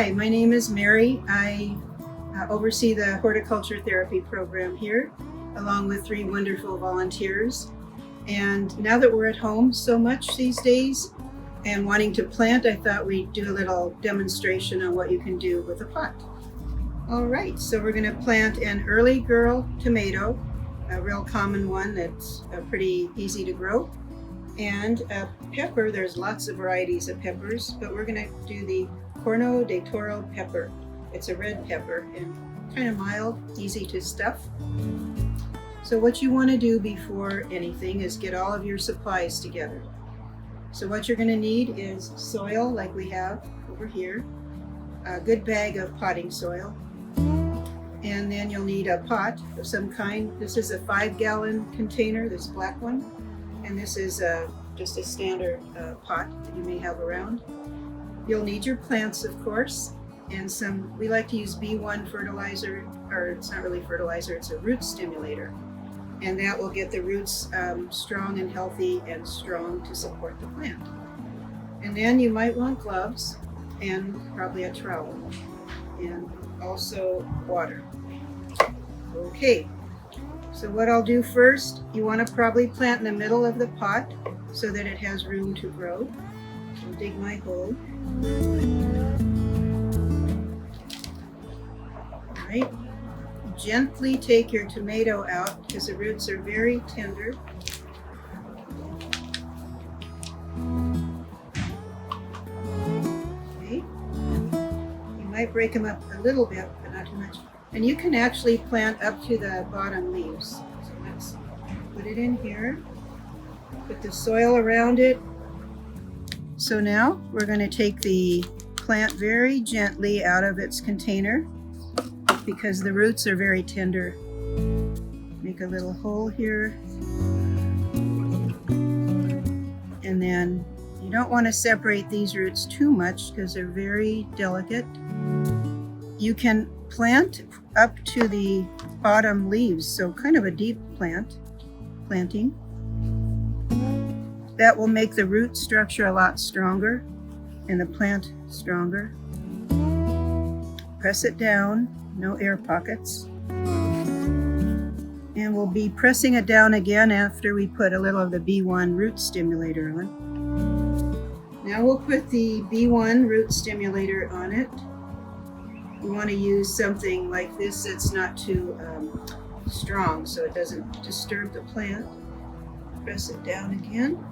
Hi, my name is Mary. I oversee the Horticulture Therapy Program here, along with 3 wonderful volunteers. And now that we're at home so much these days and wanting to plant, I thought we'd do a little demonstration on what you can do with a pot. All right, so we're going to plant an early girl tomato, a real common one that's pretty easy to grow. And a pepper. There's lots of varieties of peppers, but we're going to do the Corno de Toro pepper. It's a red pepper and kind of mild, easy to stuff. So what you want to do before anything is get all of your supplies together. So what you're going to need is soil like we have over here, a good bag of potting soil, and then you'll need a pot of some kind. This is a 5-gallon container, this black one. And this is just a standard pot that you may have around. You'll need your plants, of course, and we like to use B1 fertilizer, or it's not really fertilizer, it's a root stimulator. And that will get the roots strong and healthy and strong to support the plant. And then you might want gloves and probably a trowel and also water. Okay. So what I'll do first, you want to probably plant in the middle of the pot so that it has room to grow. I'll dig my hole. All right. Gently take your tomato out because the roots are very tender. Okay. You might break them up a little bit, but not too much. And you can actually plant up to the bottom leaves. So let's put it in here. Put the soil around it. So now we're going to take the plant very gently out of its container because the roots are very tender. Make a little hole here. And then you don't want to separate these roots too much because they're very delicate. You can plant up to the bottom leaves, so kind of a deep planting. That will make the root structure a lot stronger and the plant stronger. Press it down, no air pockets. And we'll be pressing it down again after we put a little of the B1 root stimulator on. Now we'll put the B1 root stimulator on it. You want to use something like this that's not too strong so it doesn't disturb the plant. Press it down again.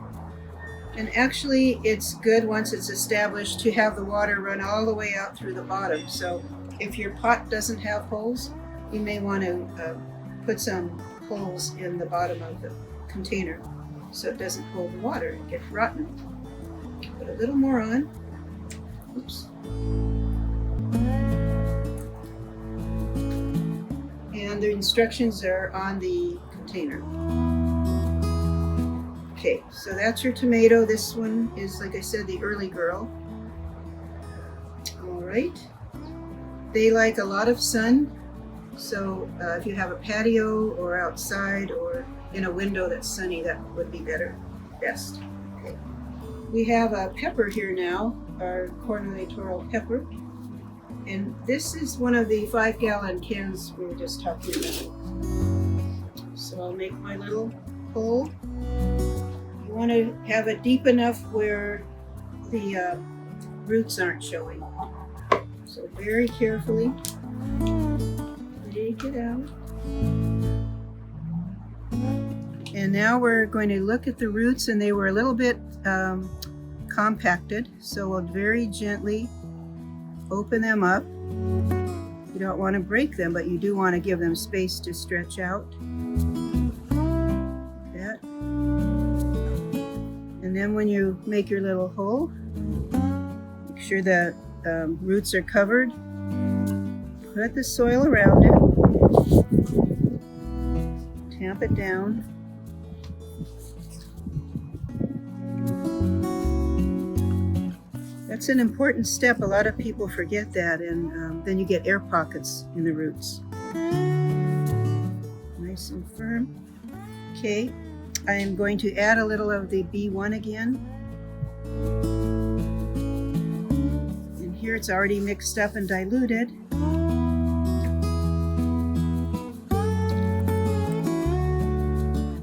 And actually it's good once it's established to have the water run all the way out through the bottom. So if your pot doesn't have holes, you may want to put some holes in the bottom of the container so it doesn't hold the water and get rotten. Put a little more on. Oops. And the instructions are on the container. Okay, so that's your tomato. This one is, like I said, the early girl. All right. They like a lot of sun, so if you have a patio or outside or in a window that's sunny, that would be best. Okay. We have a pepper here now, our Corno de Toro pepper. And this is one of the 5-gallon cans we were just talking about. So I'll make my little hole. You want to have it deep enough where the roots aren't showing. So very carefully take it out. And now we're going to look at the roots, and they were a little bit compacted. So we'll very gently open them up. You don't want to break them, but you do want to give them space to stretch out. Like that. And then when you make your little hole, make sure the roots are covered. Put the soil around it. Tamp it down. That's an important step. A lot of people forget that, and then you get air pockets in the roots. Nice and firm. Okay, I am going to add a little of the B1 again. And here it's already mixed up and diluted.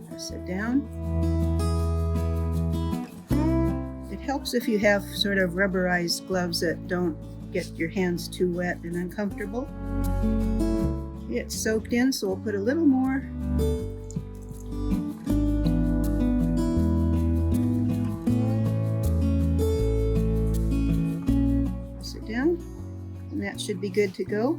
Press it down. It helps if you have sort of rubberized gloves that don't get your hands too wet and uncomfortable. It's soaked in, so we'll put a little more. Press it down, and that should be good to go.